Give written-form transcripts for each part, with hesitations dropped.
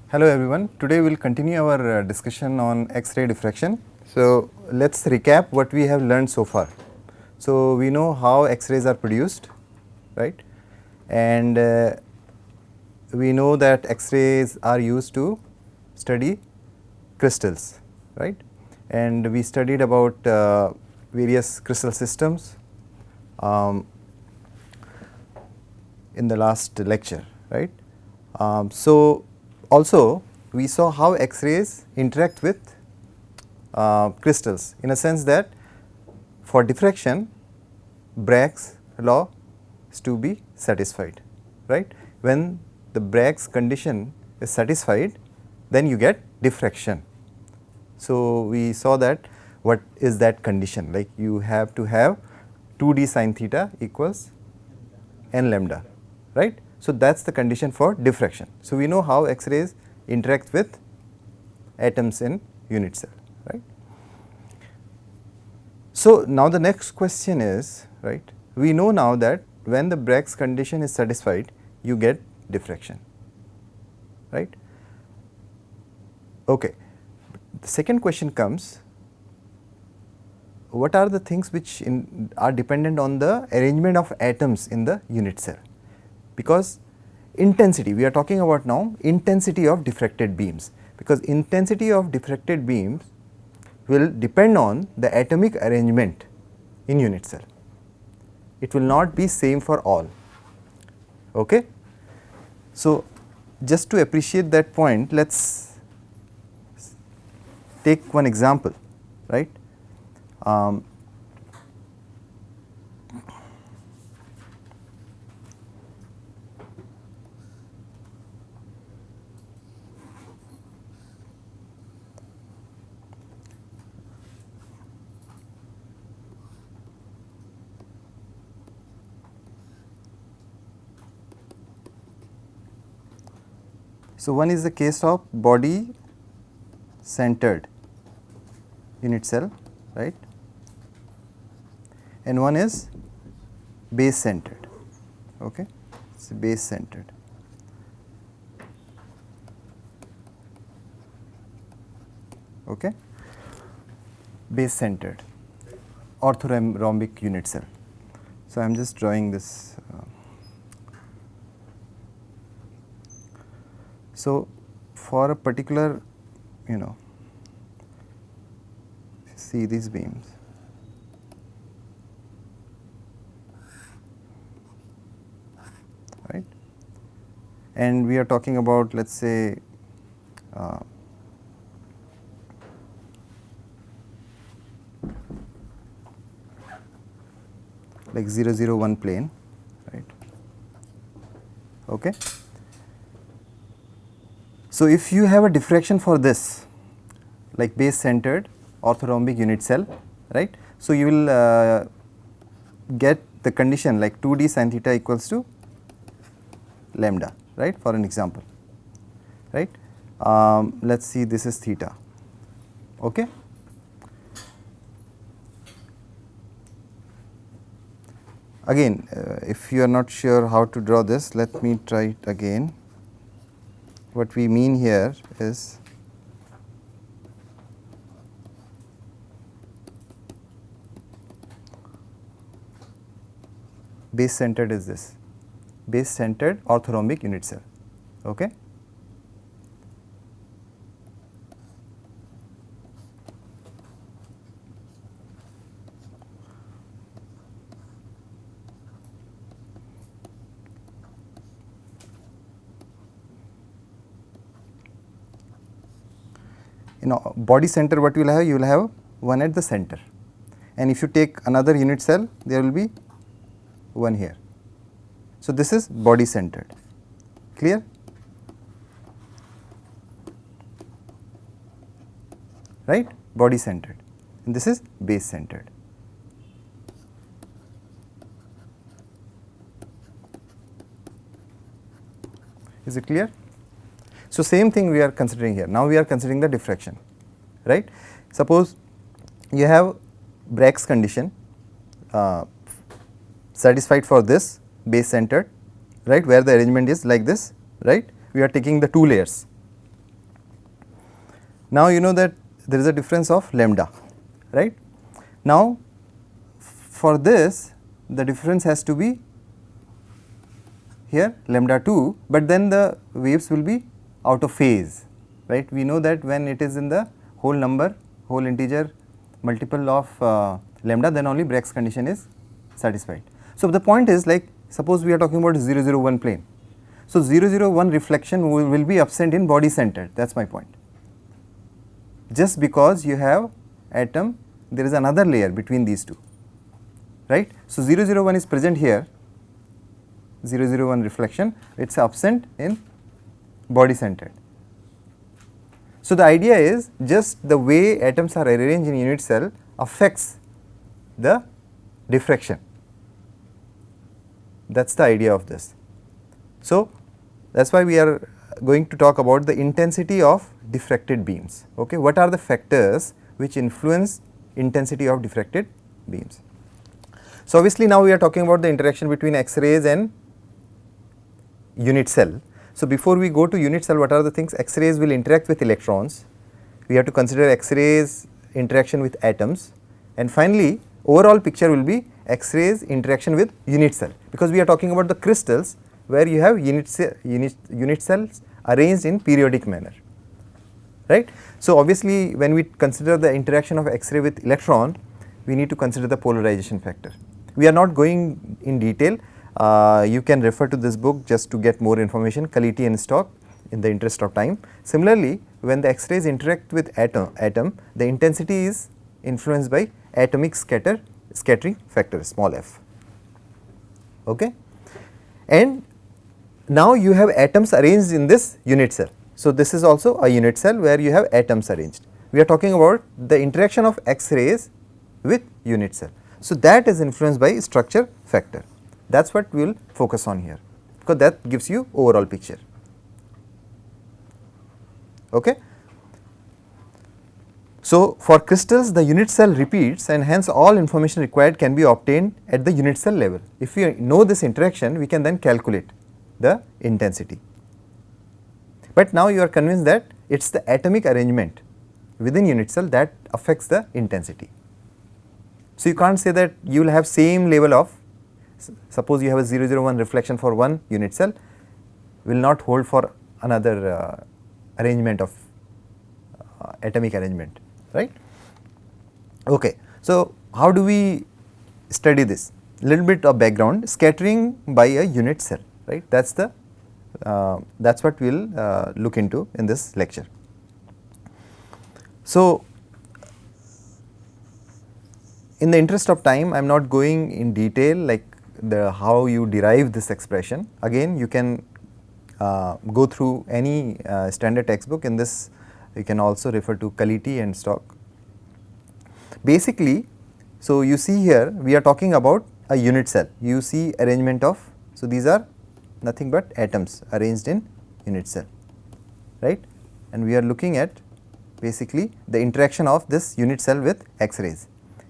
Hello everyone, today we will continue our discussion on X-ray diffraction. So, let us recap what we have learned so far. So, we know how X-rays are produced, right, and we know that X-rays are used to study crystals, right, and we studied about various crystal systems in the last lecture, right. So, also we saw how X-rays interact with crystals in a sense that for diffraction Bragg's law is to be satisfied, right. When the Bragg's condition is satisfied, then you get diffraction. So, we saw that what is that condition, like you have to have 2d sin theta equals n lambda, right. So, that is the condition for diffraction. So, we know how X-rays interact with atoms in unit cell, right. So, now the next question is, right, we know now that when the Bragg's condition is satisfied, you get diffraction, right. Okay. The second question comes, what are the things which are dependent on the arrangement of atoms in the unit cell? Because intensity, we are talking about now intensity of diffracted beams, because intensity of diffracted beams will depend on the atomic arrangement in unit cell. It will not be same for all. Okay. So, just to appreciate that point, let us take one example, right. So, one is the case of body centered unit cell, right, and one is base centered, okay. It is base centered. Okay. Base centered orthorhombic unit cell. So, I am just drawing this. So, for a particular, see these beams, right, and we are talking about, let us say, like 0, 0, 1 plane, right. Okay. So, if you have a diffraction for this, like base centered orthorhombic unit cell, right. So, you will get the condition like 2d sin theta equals to lambda, right, for an example, right. Let us see, this is theta, okay. Again, if you are not sure how to draw this, let me try it again. What we mean here is base centered is this, base centered orthorhombic unit cell, okay. Body center, what you will have? You will have one at the center, and if you take another unit cell, there will be one here. So, this is body centered, clear? Right, body centered, and this is base centered. Is it clear? So, same thing we are considering here. Now, we are considering the diffraction, right. Suppose you have Bragg's condition satisfied for this base centered, right, where the arrangement is like this, right. We are taking the two layers, Now you know that there is a difference of lambda, right. Now for this the difference has to be here lambda 2, but then the waves will be out of phase, right. We know that when it is in the whole number, whole integer multiple of lambda, then only Bragg's condition is satisfied. So the point is, like, suppose we are talking about 001 plane. So 001 reflection will be absent in body centered, that is my point. Just because you have atom, there is another layer between these two, right. So 001 is present here, 001 reflection, it is absent in body centered. So the idea is just the way atoms are arranged in unit cell affects the diffraction. That is the idea of this. So that is why we are going to talk about the intensity of diffracted beams. Okay, what are the factors which influence intensity of diffracted beams? So obviously now we are talking about the interaction between X-rays and unit cell. So before we go to unit cell, what are the things? X-rays will interact with electrons. We have to consider X-rays interaction with atoms, and finally overall picture will be X-rays interaction with unit cell, because we are talking about the crystals where you have unit cells arranged in periodic manner, right. So obviously when we consider the interaction of X-ray with electron, we need to consider the polarization factor. We are not going in detail. You can refer to this book just to get more information, Kaliti and Stock, in the interest of time. Similarly, when the X-rays interact with atom, the intensity is influenced by atomic scattering factor, small f. Okay. And now you have atoms arranged in this unit cell. So this is also a unit cell where you have atoms arranged. We are talking about the interaction of X-rays with unit cell. So that is influenced by structure factor. That is what we will focus on here, because that gives you overall picture. Okay. So for crystals, the unit cell repeats, and hence all information required can be obtained at the unit cell level. If we know this interaction, we can then calculate the intensity. But now you are convinced that it is the atomic arrangement within unit cell that affects the intensity. So you can't say that you will have same level of, suppose you have a 001 reflection for one unit cell, will not hold for another arrangement of atomic arrangement, right. Okay. So how do we study this? Little bit of background, scattering by a unit cell, right. That's what we will look into in this lecture. So in the interest of time, I am not going in detail like how you derive this expression. Again, you can go through any standard textbook. In this, you can also refer to Kaliti and Stock. Basically, so you see here we are talking about a unit cell. You see arrangement of, so these are nothing but atoms arranged in unit cell, right, and we are looking at basically the interaction of this unit cell with X-rays.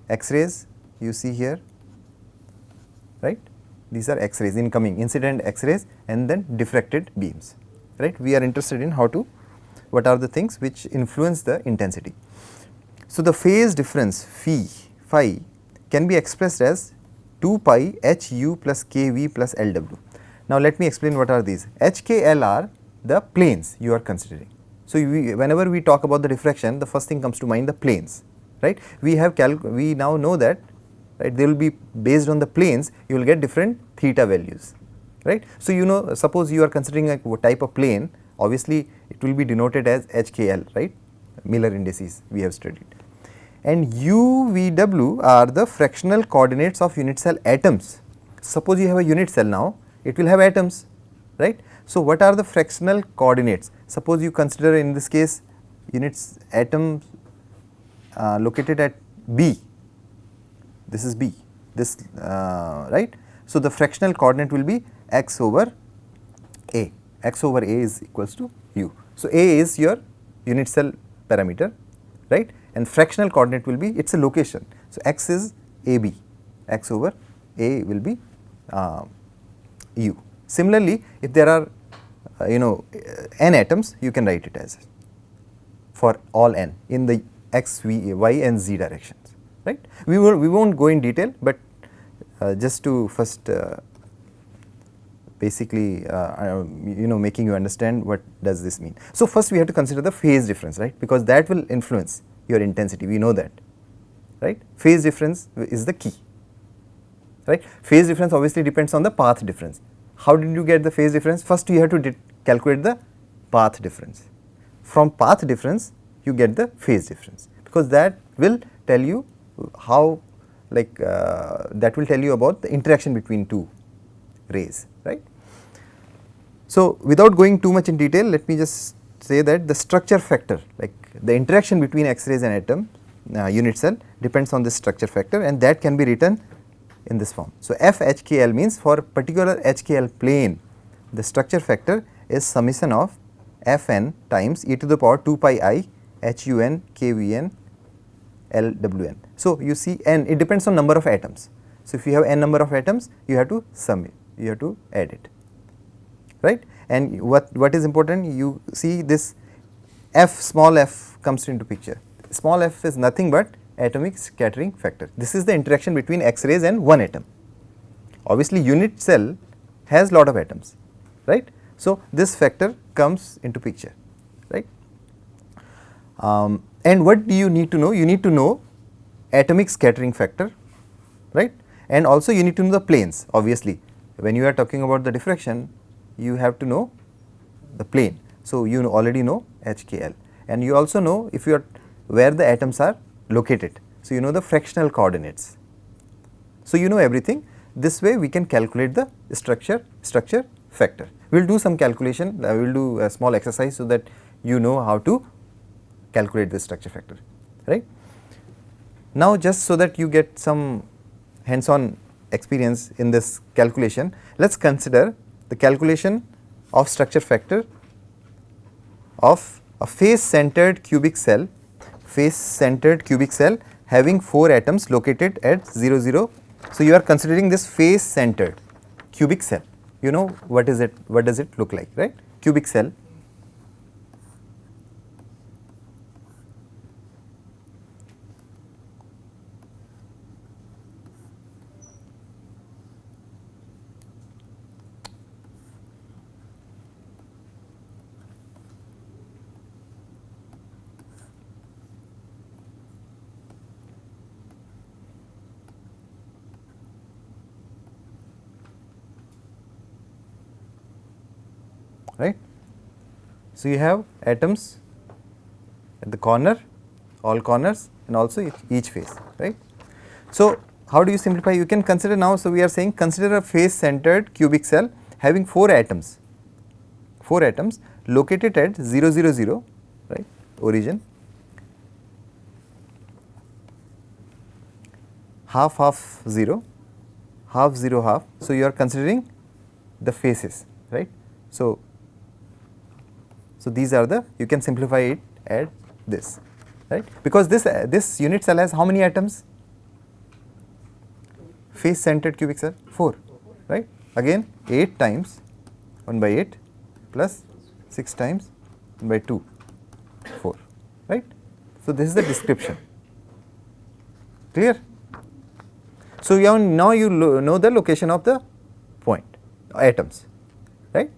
X-rays you see here, right, these are X-rays, incoming incident X-rays, and then diffracted beams, right. We are interested in what are the things which influence the intensity. So the phase difference phi can be expressed as 2 pi HU plus KV plus LW. Now let me explain what are these. HKL are the planes you are considering. So whenever we talk about the diffraction, the first thing comes to mind the planes, right. We now know that, right, they will be based on the planes, you will get different theta values, right. So you know, suppose you are considering a type of plane, obviously it will be denoted as HKL, right, Miller indices we have studied. And UVW are the fractional coordinates of unit cell atoms. Suppose you have a unit cell now, it will have atoms, right. So what are the fractional coordinates? Suppose you consider in this case units atom located at B, this is B, this right. So the fractional coordinate will be x over A, x over A is equals to U. So A is your unit cell parameter, right, and fractional coordinate will be, it is a location. So x is AB, x over A will be U. Similarly, if there are n atoms, you can write it as, for all n in the x, y and z directions, right. We will not go in detail, but just to first basically making you understand what does this mean. So, first we have to consider the phase difference, right, because that will influence your intensity, we know that, right. Phase difference is the key, right. Phase difference obviously depends on the path difference. How did you get the phase difference? First you have to calculate the path difference. From path difference you get the phase difference, because that will tell you how, like that will tell you about the interaction between two rays, right. So, without going too much in detail, let me just say that the structure factor, like the interaction between X-rays and atom unit cell depends on this structure factor, and that can be written in this form. So, F HKL means for particular HKL plane, the structure factor is summation of Fn times e to the power 2 pi I HUN KVN LWN. So, you see n, it depends on number of atoms. So, if you have n number of atoms, you have to sum it, you have to add it, right. And what is important, you see this f, small f comes into picture. Small f is nothing but atomic scattering factor. This is the interaction between X-rays and one atom. Obviously, unit cell has lot of atoms, right. So, this factor comes into picture, right. And what do you need to know? You need to know atomic scattering factor, right, and also you need to know the planes. Obviously, when you are talking about the diffraction, you have to know the plane. So, you already know HKL, and you also know if you are where the atoms are located. So, you know the fractional coordinates. So, you know everything. This way we can calculate the structure factor. We will do some calculation, we will do a small exercise so that you know how to calculate the structure factor, right. Now, just so that you get some hands on experience in this calculation, let us consider the calculation of structure factor of a face centered cubic cell having 4 atoms located at 0 0. So, you are considering this face centered cubic cell, you know what is it, what does it look like, right, cubic cell. Right. So, you have atoms at the corner, all corners, and also each face, right. So, how do you simplify? You can consider now, so we are saying consider a face centered cubic cell having 4 atoms located at 0 0 0, right, origin, half half 0, half 0 half. So, you are considering the faces, right. So, these are the, you can simplify it at this, right, because this unit cell has how many atoms? Face centered cubic cell 4, right, again 8 times 1 by 8 plus 6 times 1 by 2, 4, right. So, this is the description, clear. So, now you know the location of the point atoms, right.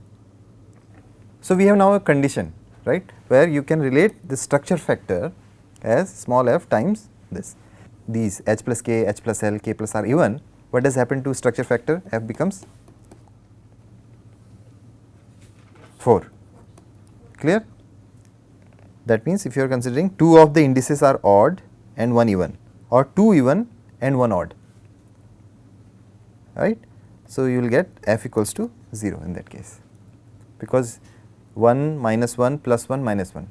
So, we have now a condition, right, where you can relate the structure factor as small f times this, these h plus k, h plus l, k plus r even. What does happen to structure factor? F becomes 4, clear. That means, if you are considering 2 of the indices are odd and 1 even, or 2 even and 1 odd, right. So, you will get f equals to 0 in that case, because 1 minus 1 plus 1 minus 1,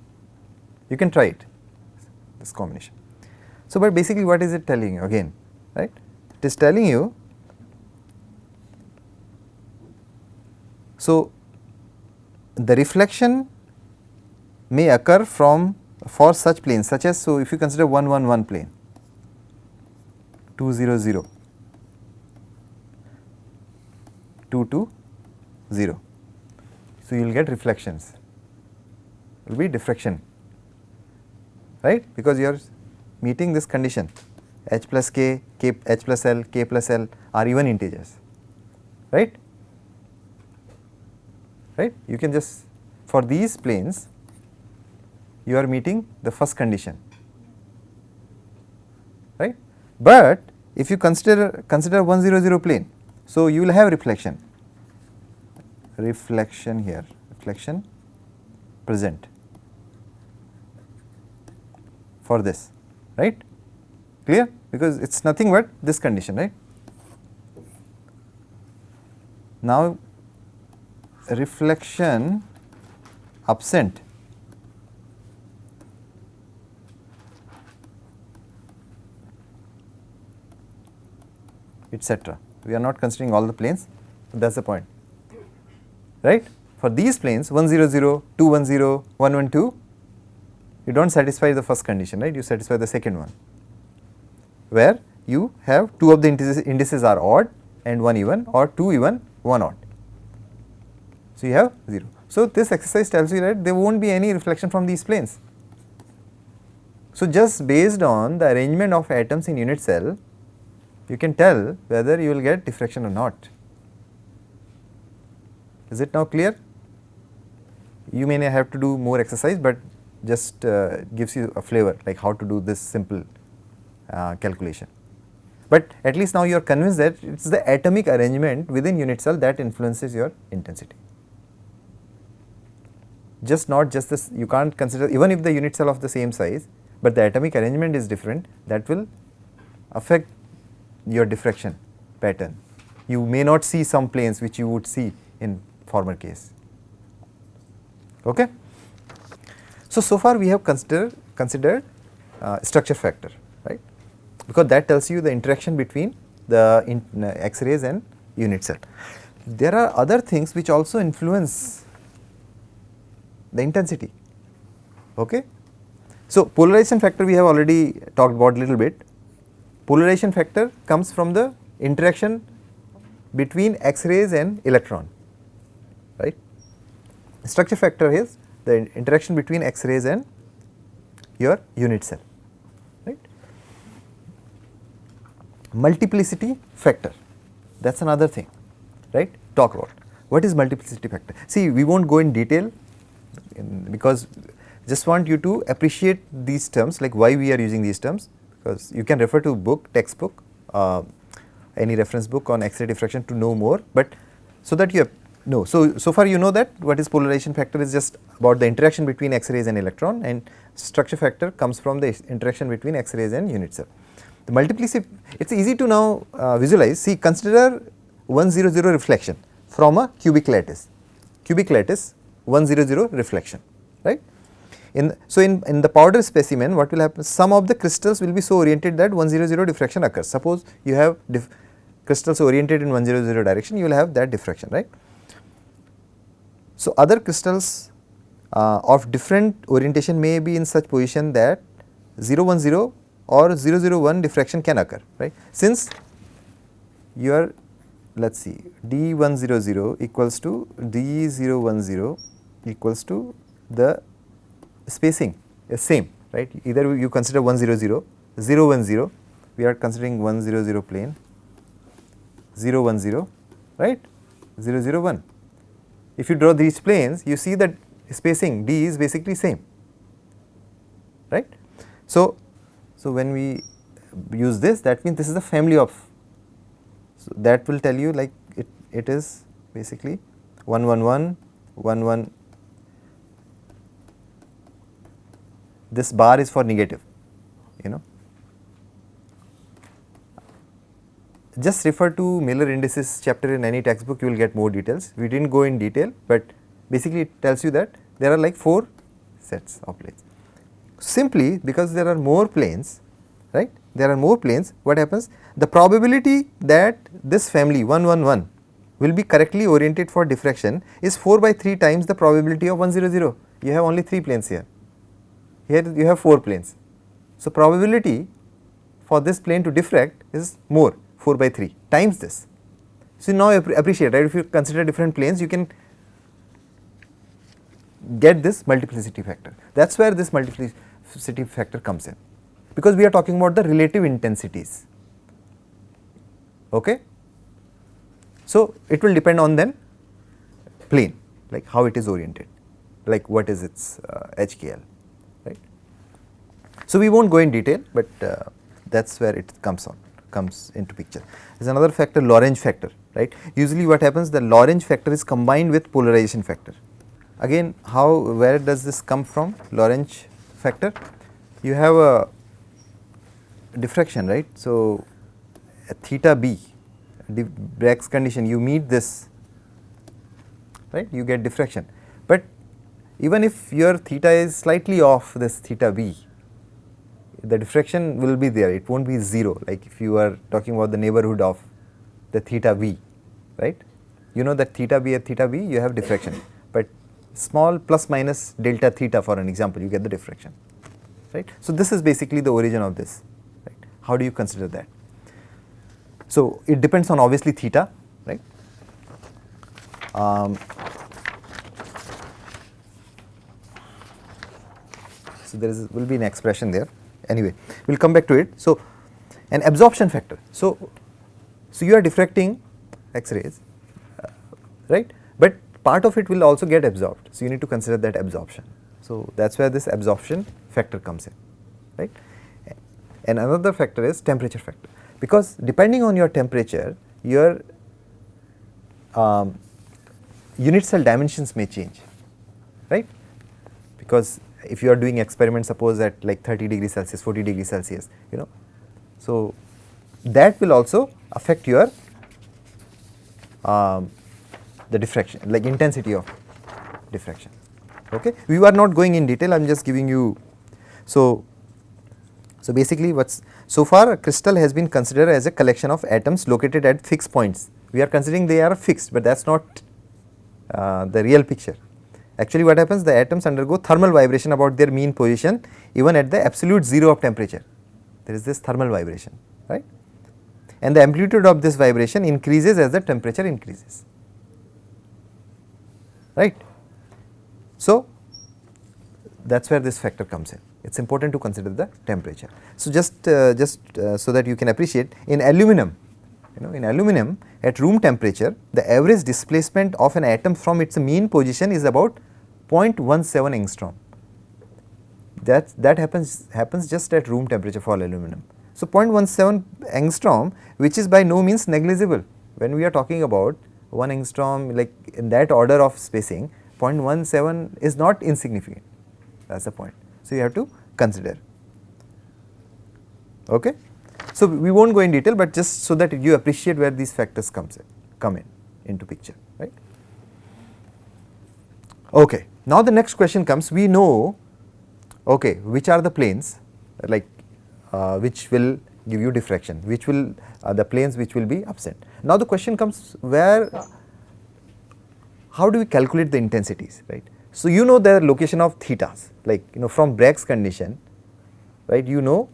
you can try it, this combination. So, but basically what is it telling you again, right? It is telling you, so the reflection may occur for such planes such as, so if you consider 1 1 1 plane, 2 0 0, 2 2 0. So, you will get reflections, will be diffraction, right, because you are meeting this condition h plus k, h plus l, k plus l are even integers, right. Right, you can just, for these planes you are meeting the first condition, right. But if you consider 1 0 0 plane, so you will have reflection here, reflection present for this, right, clear, because it is nothing but this condition, right. Now reflection absent etc. We are not considering all the planes, that is the point, right. For these planes 1 0 0, 2 1 0, 1 1 2, you do not satisfy the first condition, right, you satisfy the second one, where you have two of the indices are odd and one even, or two even, one odd. So you have 0. So this exercise tells you that there will not be any reflection from these planes. So just based on the arrangement of atoms in unit cell, you can tell whether you will get diffraction or not. Is it now clear? You may have to do more exercise, but just gives you a flavor like how to do this simple calculation. But at least now you are convinced that it is the atomic arrangement within unit cell that influences your intensity. Not just this, you can't consider even if the unit cell of the same size, but the atomic arrangement is different, that will affect your diffraction pattern. You may not see some planes which you would see in former case. Okay. So far we have considered structure factor, right, because that tells you the interaction between the X-rays and unit cell. There are other things which also influence the intensity. Okay. So polarization factor we have already talked about a little bit. Polarization factor comes from the interaction between X-rays and electron, right. Structure factor is the interaction between X-rays and your unit cell, right. Multiplicity factor, that is another thing, right, talk about. What is multiplicity factor? See, we will not go in detail because just want you to appreciate these terms, like why we are using these terms, because you can refer to book, textbook, any reference book on X-ray diffraction to know more, but so that you know. So far you know that what is polarization factor is just about the interaction between X-rays and electron, and structure factor comes from the interaction between X-rays and unit cell. The multiplicity, it is easy to now visualize. See, consider 1 0 0 reflection from a cubic lattice, 1 0 0 reflection, right. So in the powder specimen, what will happen, some of the crystals will be so oriented that 1 0 0 diffraction occurs. Suppose you have crystals oriented in 1 0 0 direction, you will have that diffraction, right. So other crystals of different orientation may be in such position that 0 1 0 or 0 0 1 diffraction can occur, right. Since your, let us see, D 1 0 0 equals to D 0 1 0 equals to the spacing is same, right. Either you consider 1 0 0, 0 1 0, we are considering 1 0 0 plane, 0 1 0, right, 0 0 1. If you draw these planes, you see that spacing D is basically same, right. So when we use this, that means this is the family of, so that will tell you like it is basically 1 1 1, 1 1, this bar is for negative, you know. Just refer to Miller indices chapter in any textbook, you will get more details. We did not go in detail, but basically it tells you that there are like 4 sets of planes. Simply because there are more planes, right, there are more planes, what happens, the probability that this family 1 1 1 will be correctly oriented for diffraction is 4/3 times the probability of 1 0 0. You have only 3 planes here. Here you have 4 planes. So probability for this plane to diffract is more, 4/3 times this. So now appreciate, right, if you consider different planes, you can get this multiplicity factor. That is where this multiplicity factor comes in, because we are talking about the relative intensities. Okay. So, it will depend on then plane, like how it is oriented, like what is its HKL, right. So, we will not go in detail, but that is where it comes into picture. There is another factor, Lorentz factor, right. Usually what happens, the Lorentz factor is combined with polarization factor. Again, where does this come from, Lorentz factor? You have a diffraction, right. So, at theta b, Bragg's condition, you meet this, right, you get diffraction. But even if your theta is slightly off this theta b, the diffraction will be there, it will not be 0, like if you are talking about the neighborhood of the theta b, right. You know that theta b at theta b you have diffraction, but small plus minus delta theta, for an example, you get the diffraction, right. So, this is basically the origin of this, right. How do you consider that? So, it depends on obviously theta, right. So, there will be an expression there, anyway we will come back to it. So, an absorption factor. So, you are diffracting X-rays, right, but part of it will also get absorbed. So, you need to consider that absorption. So, that is where this absorption factor comes in, right. And another factor is temperature factor, because depending on your temperature, your unit cell dimensions may change, right, because if you are doing experiments, suppose at like 30 degrees Celsius, 40 degrees Celsius, you know, so that will also affect your the diffraction, like intensity of diffraction. Okay, we are not going in detail, I am just giving you. So basically so far a crystal has been considered as a collection of atoms located at fixed points. We are considering they are fixed, but that is not the real picture. Actually what happens, the atoms undergo thermal vibration about their mean position even at the absolute 0 of temperature. There is this thermal vibration, right, and the amplitude of this vibration increases as the temperature increases, right. So, that is where this factor comes in. It is important to consider the temperature. So, just so that you can appreciate, in aluminum, in aluminum at room temperature, the average displacement of an atom from its mean position is about 0.17 angstrom. That happens just at room temperature for aluminum. So, 0.17 angstrom, which is by no means negligible. When we are talking about 1 angstrom, like in that order of spacing, 0.17 is not insignificant, that is the point. So, you have to consider. Okay. So, we will not go in detail, but just so that you appreciate where these factors come in into picture, right. Okay. Now, the next question comes, we know, okay, which are the planes like which will give you diffraction, which will the planes which will be absent. Now, the question comes, how do we calculate the intensities, right. So, you know the location of thetas, like from Bragg's condition, right, you know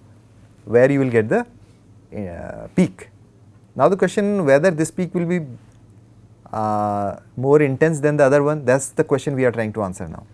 where you will get the peak. Now, the question whether this peak will be more intense than the other one, that is the question we are trying to answer now,